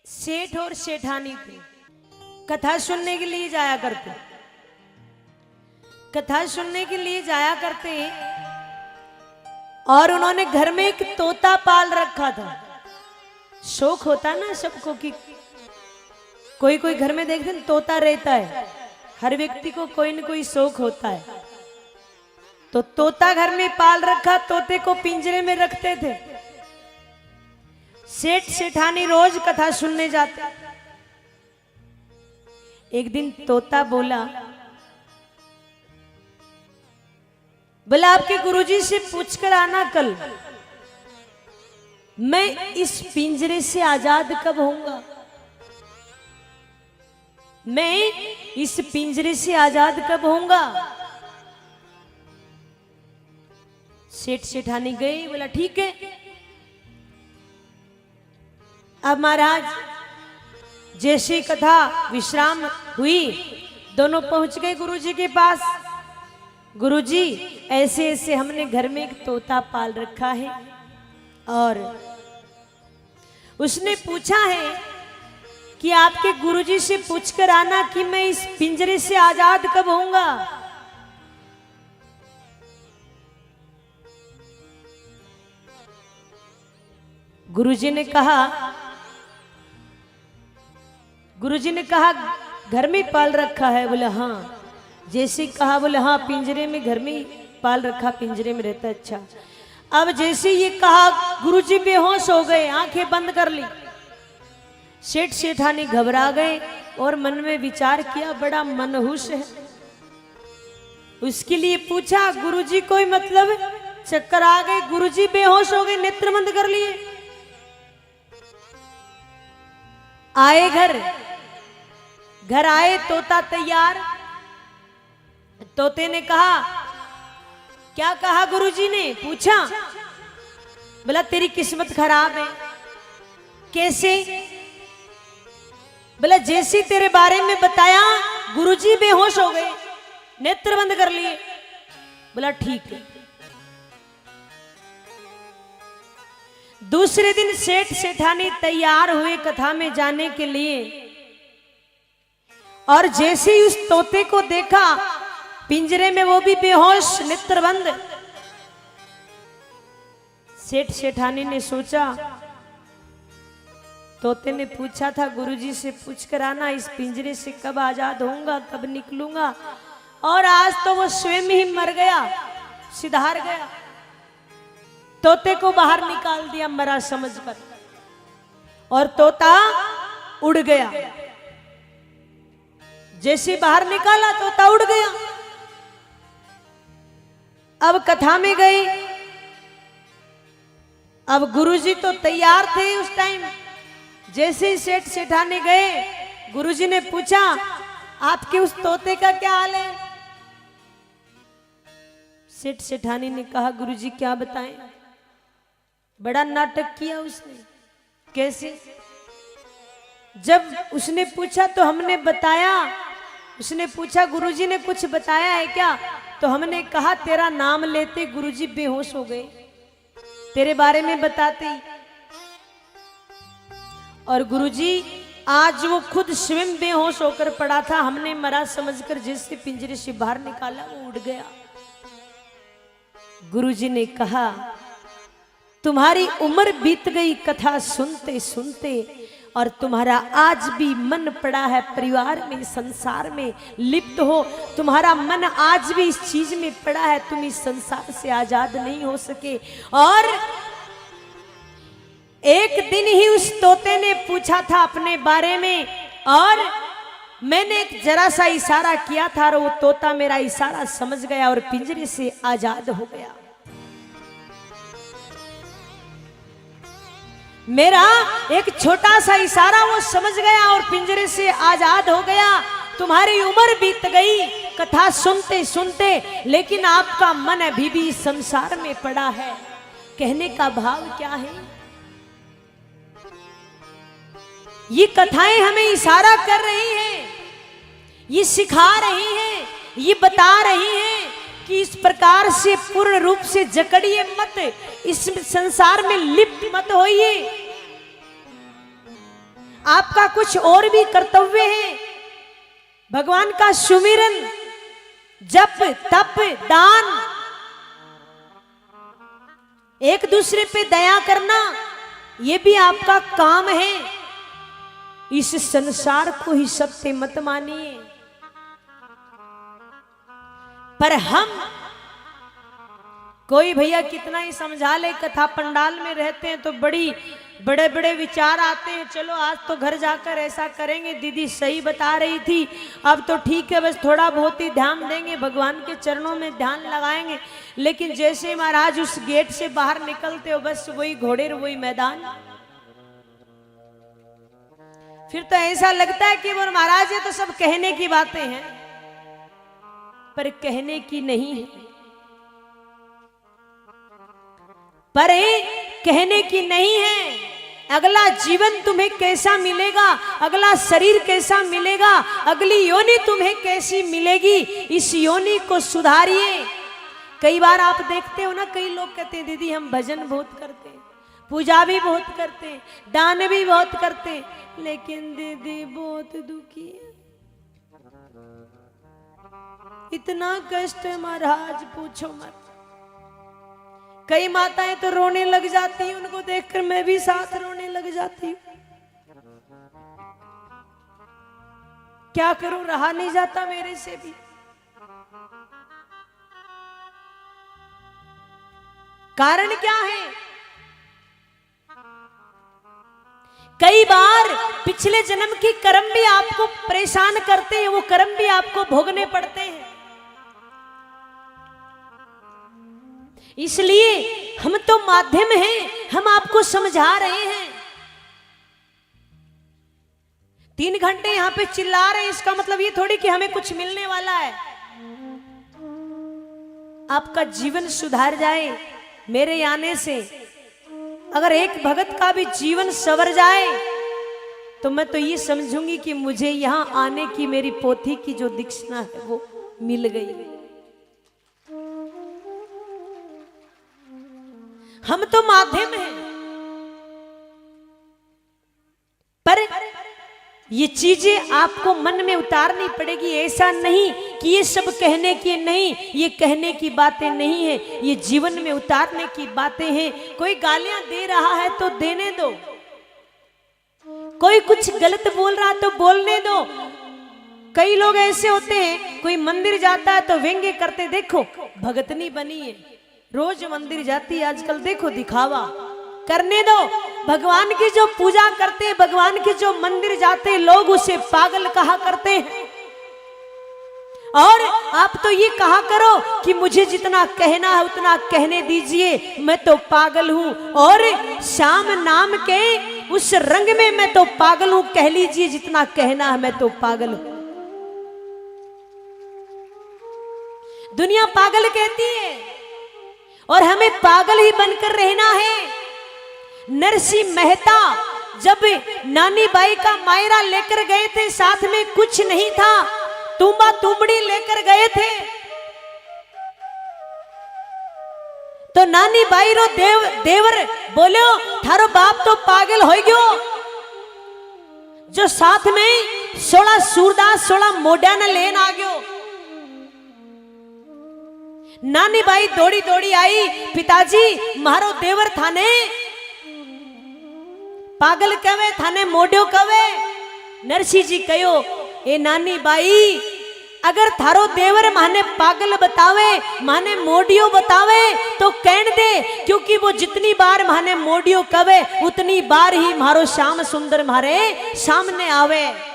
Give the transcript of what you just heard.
सेठ और सेठानी थे, कथा सुनने के लिए जाया करते। कथा सुनने के लिए जाया करते और उन्होंने घर में एक तोता पाल रखा था। शौक होता ना सबको कि कोई कोई घर में देखते हैं तोता रहता है, हर व्यक्ति को कोई न कोई शौक होता है। तो तोता घर में पाल रखा, तोते को पिंजरे में रखते थे। सेठ सेठानी रोज कथा सुनने जाते। एक दिन तोता बोला आपके गुरुजी से पूछकर आना कल, मैं इस पिंजरे से आजाद कब होऊंगा, मैं इस पिंजरे से आजाद कब होऊंगा। सेठ सेठानी गई, बोला ठीक है। अब महाराज जैसी कथा विश्राम हुई, दोनों पहुंच गए गुरुजी के पास। गुरुजी ऐसे ऐसे हमने घर में एक तोता पाल रखा है और उसने पूछा है कि आपके गुरुजी से पूछकर आना कि मैं इस पिंजरे से आजाद कब होऊंगा। गुरुजी ने कहा घर में पाल रखा है। बोले हाँ। जैसे कहा बोले हाँ पिंजरे में, घर में पाल रखा, पिंजरे में रहता। अच्छा। अब जैसे ये कहा गुरुजी बेहोश हो गए, आंखें बंद कर ली। सेठ सेठानी घबरा गए और मन में विचार किया, बड़ा मनहूस है। उसके लिए पूछा गुरुजी कोई मतलब चक्कर आ गए, गुरुजी बेहोश हो गए, नेत्र बंद कर लिए। आए घर आए, तोता तैयार। तोते ने कहा, क्या कहा गुरुजी ने पूछा। बोला तेरी किस्मत खराब है। कैसे। बोला जैसे तेरे बारे में बताया गुरुजी बेहोश हो गए, नेत्र बंद कर लिए। बोला ठीक है। दूसरे दिन सेठ सेठानी तैयार हुए कथा में जाने के लिए और जैसे ही उस तोते को देखा पिंजरे में, वो भी बेहोश, नेत्र बंद। सेठ सेठानी ने सोचा, तोते ने पूछा था गुरुजी से पूछकर आना इस पिंजरे से कब आजाद होऊंगा, कब निकलूंगा, और आज तो वो स्वयं ही मर गया, सिधार गया। तोते को बाहर निकाल दिया मरा समझकर और तोता उड़ गया। जैसे बाहर निकाला तोता उड़ गया। अब कथा में गई। अब गुरुजी तो तैयार थे उस टाइम। जैसे ही सेठ सेठानी गए, गुरुजी ने पूछा आपके उस तोते का क्या हाल है। सेठ सेठानी ने कहा गुरुजी क्या बताएं, बड़ा नाटक किया उसने। कैसे। जब उसने पूछा तो हमने बताया। उसने पूछा गुरुजी ने कुछ बताया है क्या, तो हमने कहा तेरा नाम लेते गुरुजी बेहोश हो गए, तेरे बारे में बताते ही। और गुरुजी आज वो खुद स्वयं बेहोश होकर पड़ा था, हमने मरा समझकर जैसे पिंजरे से बाहर निकाला वो उड़ गया। गुरुजी ने कहा तुम्हारी उम्र बीत गई कथा सुनते सुनते और तुम्हारा आज भी मन पड़ा है परिवार में, संसार में लिप्त हो। तुम्हारा मन आज भी इस चीज में पड़ा है, तुम इस संसार से आजाद नहीं हो सके। और एक दिन ही उस तोते ने पूछा था अपने बारे में और मैंने एक जरा सा इशारा किया था और वो तोता मेरा इशारा समझ गया और पिंजरे से आजाद हो गया। मेरा एक छोटा सा इशारा वो समझ गया और पिंजरे से आजाद हो गया। तुम्हारी उम्र बीत गई कथा सुनते सुनते, लेकिन आपका मन अभी भी संसार में पड़ा है। कहने का भाव क्या है, ये कथाएं हमें इशारा कर रही हैं, ये सिखा रही हैं, ये बता रही हैं कि इस प्रकार से पूर्ण रूप से जकड़िए मत, इस संसार में लिप्त मत होइए। आपका कुछ और भी कर्तव्य है। भगवान का सुमिरन, जप, तप, दान, एक दूसरे पे दया करना, ये भी आपका काम है। इस संसार को ही सत्य मत मानिए। पर हम, कोई भैया कितना ही समझा ले, कथा पंडाल में रहते हैं तो बड़े बड़े विचार आते हैं। चलो आज तो घर जाकर ऐसा करेंगे, दीदी सही बता रही थी, अब तो ठीक है, बस थोड़ा बहुत ही ध्यान देंगे, भगवान के चरणों में ध्यान लगाएंगे। लेकिन जैसे महाराज उस गेट से बाहर निकलते हो, बस वही घोड़े वही मैदान। फिर तो ऐसा लगता है कि वो महाराज ये तो सब कहने की बातें हैं, पर कहने की नहीं है, पर कहने की नहीं है। अगला जीवन तुम्हें कैसा मिलेगा, अगला शरीर कैसा मिलेगा, अगली योनि तुम्हें कैसी मिलेगी, इस योनि को सुधारिए। कई बार आप देखते हो ना, कई लोग कहते हैं दीदी हम भजन बहुत करते हैं, पूजा भी बहुत करते हैं, दान भी बहुत करते हैं, लेकिन दीदी बहुत दुखी है, इतना कष्ट है महाराज पूछो मत। कई माताएं तो रोने लग जाती हैं, उनको देखकर मैं भी साथ रोने लग जाती हूँ। क्या करूं, रहा नहीं जाता मेरे से भी। कारण क्या है? कई बार पिछले जन्म के कर्म भी आपको परेशान करते हैं, वो कर्म भी आपको भोगने पड़ते हैं। इसलिए हम तो माध्यम हैं, हम आपको समझा रहे हैं। 3 घंटे यहां पे चिल्ला रहे हैं, इसका मतलब ये थोड़ी कि हमें कुछ मिलने वाला है। आपका जीवन सुधार जाए मेरे आने से, अगर एक भगत का भी जीवन संवर जाए तो मैं तो ये समझूंगी कि मुझे यहां आने की मेरी पोथी की जो दीक्षा है वो मिल गई। हम तो माध्यम हैं, पर ये चीजें आपको मन में उतारनी पड़ेगी। ऐसा नहीं कि ये सब कहने की नहीं, ये कहने की बातें नहीं है, ये जीवन में उतारने की बातें हैं। कोई गालियां दे रहा है तो देने दो, कोई कुछ गलत बोल रहा तो बोलने दो। कई लोग ऐसे होते हैं, कोई मंदिर जाता है तो व्यंग्य करते, देखो भगतनी बनी है, रोज मंदिर जाती है आजकल, देखो दिखावा। करने दो। भगवान की जो पूजा करते, भगवान के जो मंदिर जाते, लोग उसे पागल कहा करते हैं। और आप तो ये कहा करो कि मुझे जितना कहना है उतना कहने दीजिए, मैं तो पागल हूं। और श्याम नाम के उस रंग में मैं तो पागल हूं, कह लीजिए जितना कहना है, मैं तो पागल हूं। दुनिया पागल कहती है और हमें पागल ही बनकर रहना है। नरसिंह मेहता जब नानी बाई का मायरा लेकर गए थे, साथ में कुछ नहीं था, तुम्बा तुमड़ी लेकर गए थे, तो नानी बाई रो देवर बोलो थारो बाप तो पागल हो गयो, जो साथ में 16 सूरदास 16 मोढ़ा न लेन आ गयो। नानी बाई दौड़ी दौड़ी आई, पिताजी मारो देवर थाने पागल कवे, थाने मोढ़ो कवे। नरसिंह जी कहो, ए नानी बाई अगर थारो देवर माने पागल बतावे, माने मोढ़ियो बतावे तो कहन दे, क्योंकि वो जितनी बार माने मोढ़ियो कवे उतनी बार ही मारो श्याम सुंदर मारे सामने आवे।